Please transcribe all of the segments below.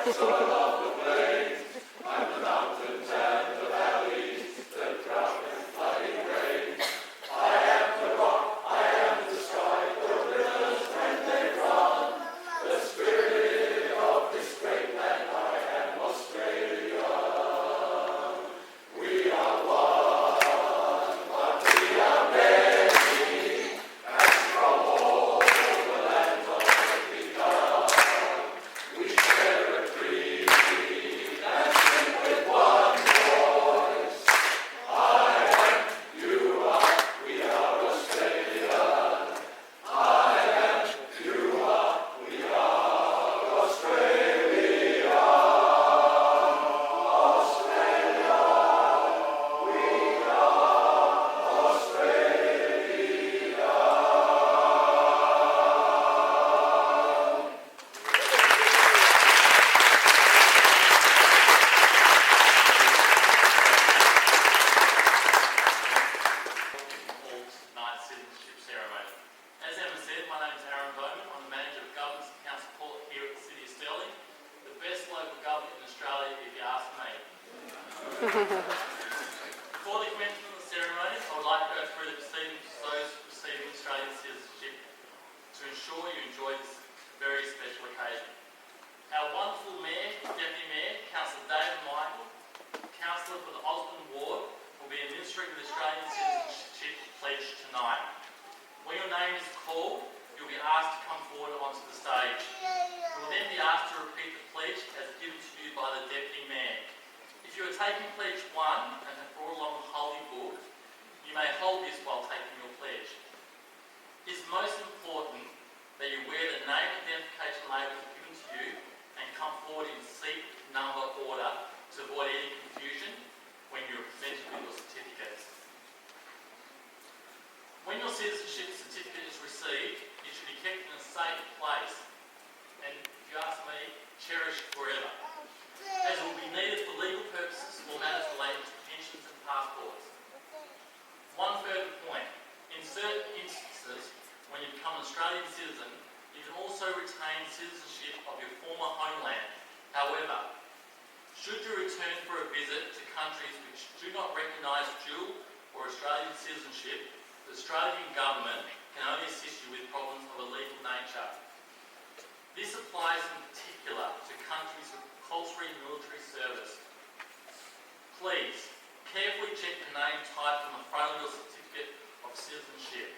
Before the commencement of the ceremony, I would like to go through the proceedings for those receiving Australian citizenship to ensure you enjoy this very special occasion. Our wonderful Mayor, Deputy Mayor, Councillor David Michael, Councillor for the Osborne Ward, will be administering the Australian Citizenship Pledge tonight. When your name is called, you'll be asked to come forward onto the stage. You will then be asked to repeat the pledge as given to you by the Deputy Mayor. If you are taking Pledge 1 and have brought along a holy book, you may hold this while taking your pledge. It is most important that you wear the name identification labels given to you and come forward in seat number order to avoid any confusion when you are presented with your certificates. When your citizenship certificate is received, it should be kept in a safe place and, if you ask me, cherished forever, as it will be needed for legal purposes or matters related to pensions and passports. One further point, in certain instances, when you become an Australian citizen, you can also retain citizenship of your former homeland. However, should you return for a visit to countries which do not recognise dual or Australian citizenship, the Australian government can only assist you with problems of a legal nature. This applies in particular to countries with compulsory military service. Please, carefully check the name typed on the front of your certificate of citizenship.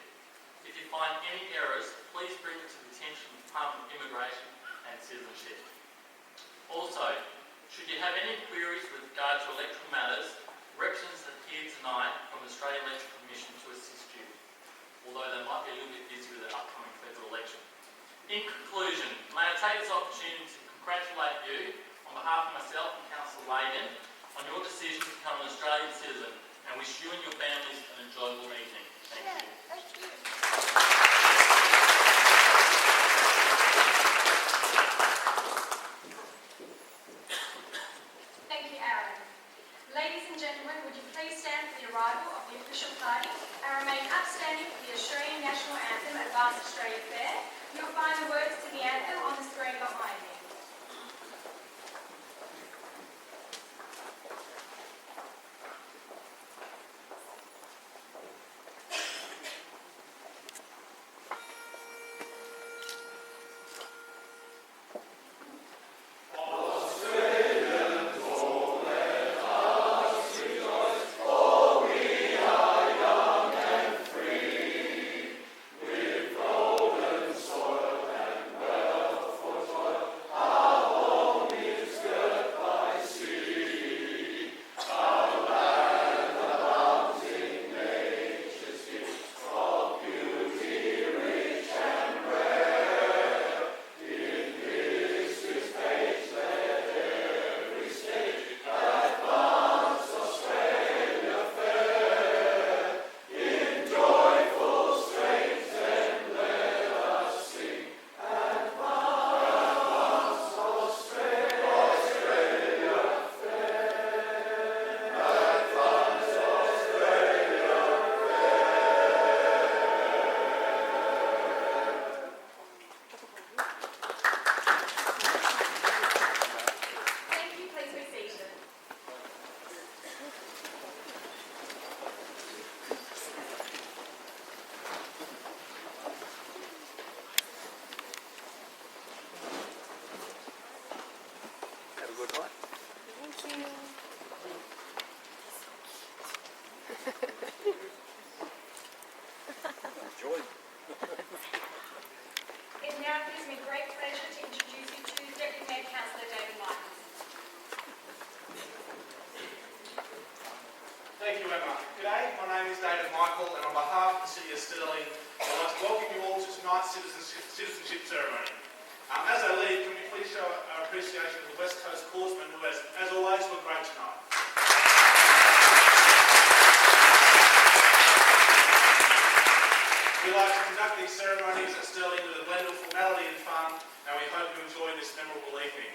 If you find any errors, please bring it to the attention of the Department of Immigration and Citizenship. Also, should you have any queries with regard to electoral matters, representatives are here tonight from the Australian Electoral Commission to assist you, although they might be a little bit busy with the upcoming federal election. In conclusion, may I take this opportunity to congratulate you on behalf of myself and Councillor Wagan on your decision to become an Australian citizen and wish you and your families an enjoyable evening. Thank you. Thank you, Aaron. Ladies and gentlemen, would you please stand for the arrival of the official party and remain upstanding for the Australian National Anthem at Vast Australia Fair. You'll find the words to the anthem on the screen behind me. It now gives me great pleasure to introduce you to Deputy Mayor Councillor David Michaels. Thank you, Emma. G'day, my name is David Michael, and on behalf of the City of Stirling, I'd like to welcome you all to tonight's citizenship ceremony. As I lead, can we please show our appreciation to the West Coast Corpsmen who, as always, were great tonight. We like to conduct these ceremonies at Stirling with a blend of formality and fun, and we hope you enjoy this memorable evening.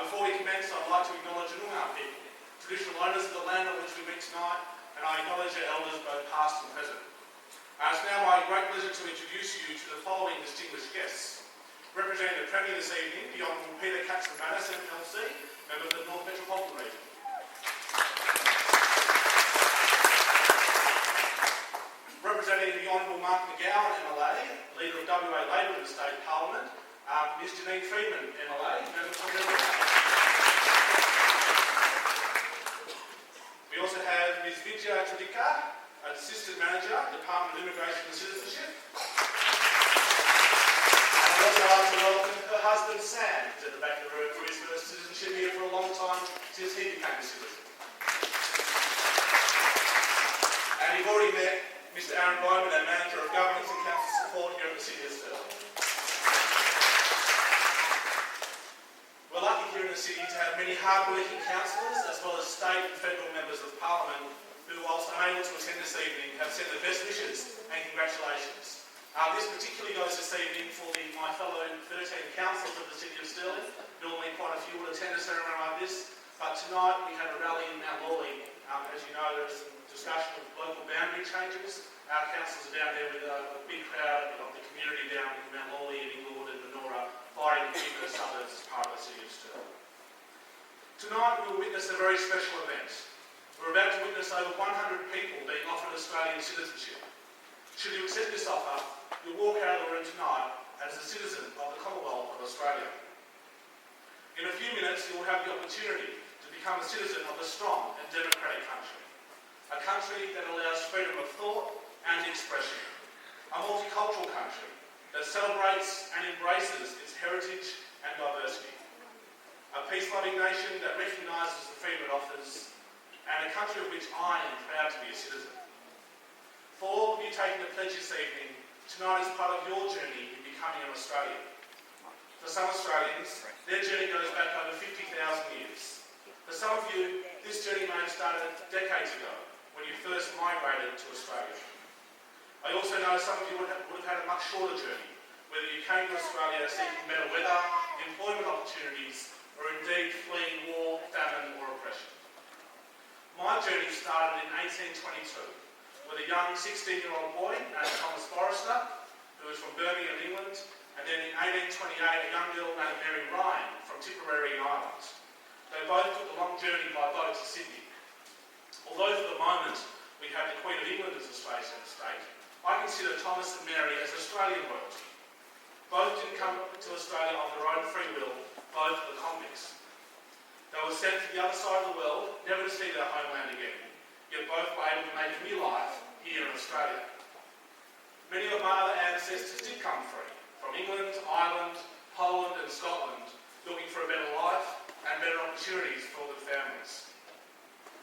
Before we commence, I'd like to acknowledge the Noongar people, traditional owners of the land on which we meet tonight, and I acknowledge our elders both past and present. It's now my great pleasure to introduce you to the following distinguished guests. Representing the Premier this evening, the Honourable Peter Katzenbanis, MLC, member of the North Metropolitan Region. Representing the Honourable Mark McGowan, MLA, Leader of WA Labor in the State Parliament, Ms Janine Freeman, MLA, member from Galindo. We also have Ms Vijaya Chudika, Assistant Manager, Department of Immigration and Citizenship. And I'd also like to welcome her husband Sam, who's at the back of the room for his first citizenship here for a long time since he became a citizen. And you've already met Mr Aaron Bowman, our Manager of Governance and Council Support here at the City of Stirling. We're lucky here in the City to have many hard-working councillors as well as state and federal members of Parliament who, whilst unable to attend this evening, have sent their best wishes and congratulations. This particularly goes this evening for my fellow 13 councillors of the City of Stirling. Normally quite a few would attend a ceremony like this, but tonight we had a rally in Mount Lawley. As you know, there's some discussion of local boundary changes. Our councillors are down there with a big crowd of the community down in Mount Lawley and Inglewood and Manoora, fighting the bigger suburbs as part of the City of Stirling. Tonight we will witness a very special event. We're about to witness over 100 people being offered Australian citizenship. Should you accept this offer, you'll walk out of the room tonight as a citizen of the Commonwealth of Australia. In a few minutes, you will have the opportunity to become a citizen of a strong and democratic country. A country that allows freedom of thought and expression. A multicultural country that celebrates and embraces its heritage and diversity. A peace-loving nation that recognises the freedom it offers, and a country of which I am proud to be a citizen. For all of you taking the pledge this evening, tonight is part of your journey in becoming an Australian. For some Australians, their journey goes back over 50,000 years. For some of you, this journey may have started decades ago, when you first migrated to Australia. I also know some of you would have had a much shorter journey, whether you came to Australia seeking better weather, employment opportunities, or indeed fleeing war, famine, or oppression. My journey started in 1822 with a young 16-year-old boy named Thomas Forrester, who was from Birmingham, England, and then in 1828 a young girl named Mary Ryan from Tipperary, Ireland. They both took the long journey by boat to Sydney. Although for the moment we have the Queen of England as Australia's head of state, I consider Thomas and Mary as Australian royalty. Both didn't come to Australia on their own free will, both were convicts. They were sent to the other side of the world, never to see their homeland again, yet both were able to make a new life here in Australia. Many of my other ancestors did come free, from England, Ireland, Poland and Scotland, looking for a better life and better opportunities for their families.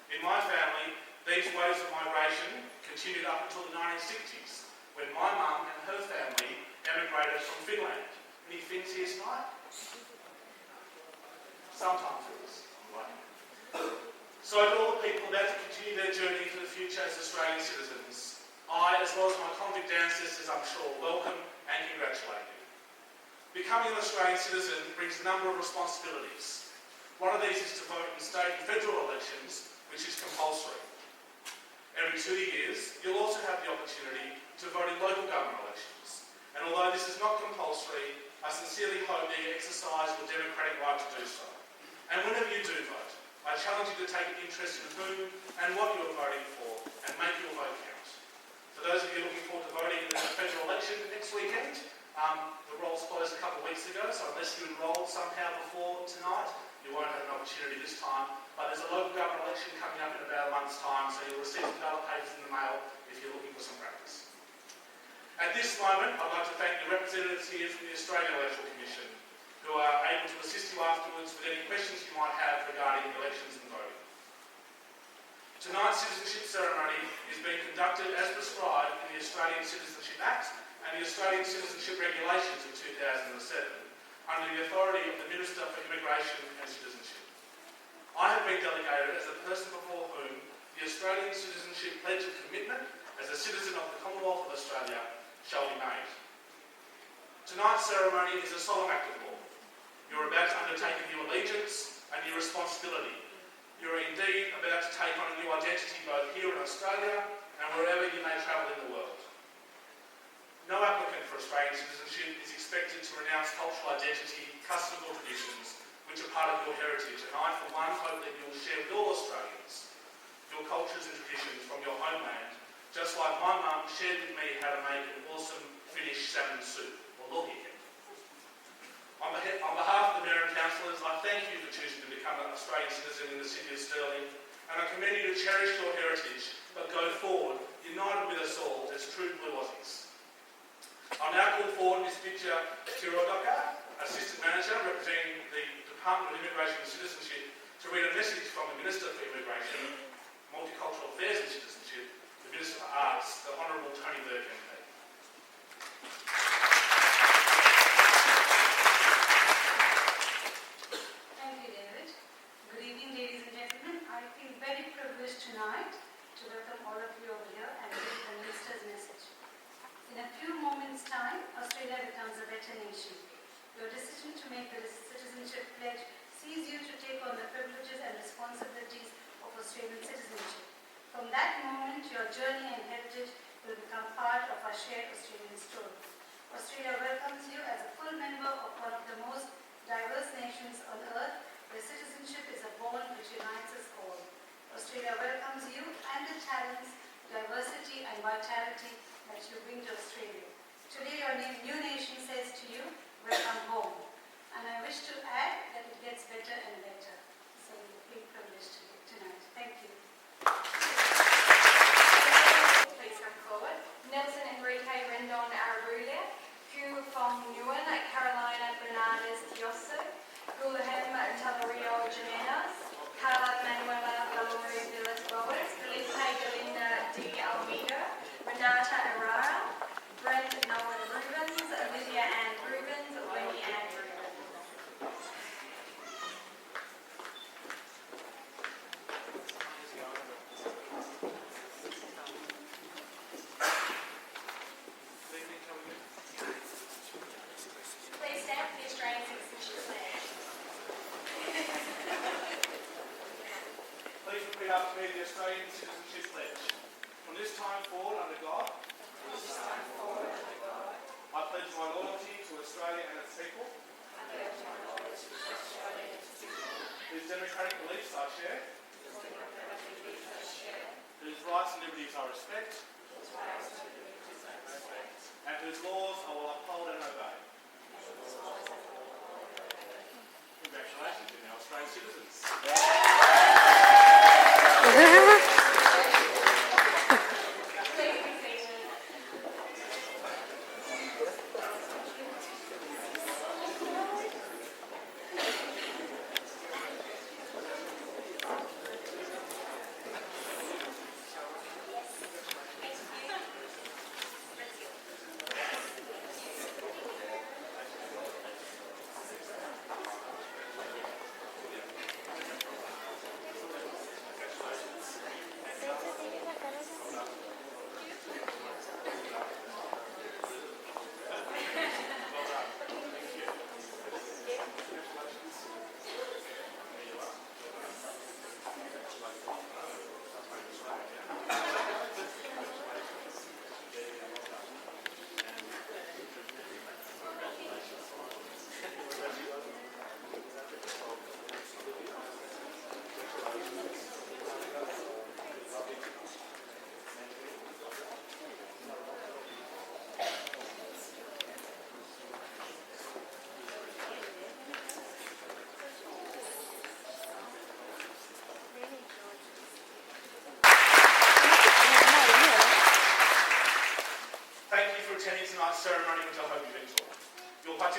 In my family, these waves of migration continued up until the 1960s, when my mum and her family emigrated from Finland. Any Finns here tonight? Sometimes Finns, right? So to all the people about to continue their journey to the future as Australian citizens, I, as well as my convict ancestors, I'm sure, welcome and congratulate you. Becoming an Australian citizen brings a number of responsibilities. One of these is to vote in state and federal elections, which is compulsory. Every 2 years, you'll also have the opportunity to vote in local government elections. And although this is not compulsory, I sincerely hope that you exercise your democratic right to do so. And whenever you do vote, I challenge you to take an interest in whom and what you are voting for and make your vote count. For those of you looking forward to voting in the federal election next weekend, the rolls closed a couple of weeks ago, so unless you enrolled somehow before tonight, you won't have an opportunity this time. But there's a local government election coming up in about a month's time, so you'll receive some ballot papers in the mail if you're looking for some practice. At this moment, I'd like to thank the representatives here from the Australian Electoral Commission, who are able to assist you afterwards with any questions you might have regarding elections and voting. Tonight's citizenship ceremony is being conducted as prescribed in the Australian Citizenship Act and the Australian Citizenship Regulations of 2007, under the authority of the Minister for Immigration and Citizenship. I have been delegated as the person before whom the Australian Citizenship Pledge of Commitment as a citizen of the Commonwealth of Australia shall be made. Tonight's ceremony is a solemn act of law. You're about to undertake a new allegiance, a new responsibility. You're indeed about to take on a new identity both here in Australia and wherever you may travel in the world. No applicant for Australian citizenship is expected to renounce cultural identity, customs or traditions which are part of your heritage, and I for one hope that you will share with all Australians your cultures and traditions from your homeland, just like my mum shared with me how to make an awesome Finnish salmon soup, or lohike. On behalf of the Mayor and Councillors, I thank you for choosing to become an Australian citizen in the City of Stirling, and I commend you to cherish your heritage, but go forward, united with us all as true blue Aussies. I'll now call forward Ms. Pitcher Tirodoka, Assistant Manager representing the Department of Immigration and Citizenship, to read a message from the Minister for Immigration, Multicultural Affairs and Citizenship, the Minister for Arts, the Honourable Tony Burke MP. Thank you, David. Good evening, ladies and gentlemen. I feel very privileged tonight to welcome all of you over here and read the Minister's message. In a few moments' time, Australia becomes a better nation. Your decision to make the Citizenship Pledge sees you to take on the privileges and responsibilities of Australian citizenship. From that moment, your journey and heritage will become part of our shared Australian story. Australia welcomes you as a full member of one of the most diverse nations on earth, where citizenship is a bond which unites us all. Australia welcomes you and the talents, diversity and vitality that you bring to Australia. Today, your new nation says to you, welcome home. And I wish to add that it gets better and better. So we're big privilege tonight. Thank you. Please come forward. Nelson Enrique Rendon Arabulia, Hugh Fong Nguyen, Carolina Bernardes Diosso, Gulahem Talario Jimenez, Carla Manuela Valores de las Boas, Felipe Galinda D. Almeida, Renata Arara, Brent Nolan Rubens, Olivia Ann Rubens, Wendy Ann Rubens. Please stand for the Australian Citizenship Pledge. Please repeat after me the Australian Citizenship Pledge. From this time forward, under God, I pledge my loyalty to Australia and its people, whose democratic beliefs I share, whose rights and liberties I respect, and whose laws I will uphold and obey. Congratulations, you're now Australian citizens. Please be seated.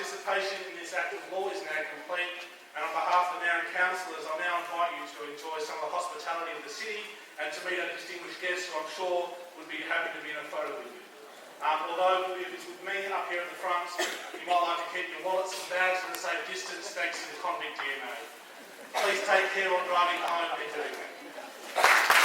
participation in this act of law is now complete, and on behalf of the Mayor and Councillors, I now invite you to enjoy some of the hospitality of the city and to meet our distinguished guests who I'm sure would be happy to be in a photo with you. Although if it's with me up here at the front, you might like to keep your wallets and bags at a safe distance thanks to the convict DNA. Please take care while driving home and doing that.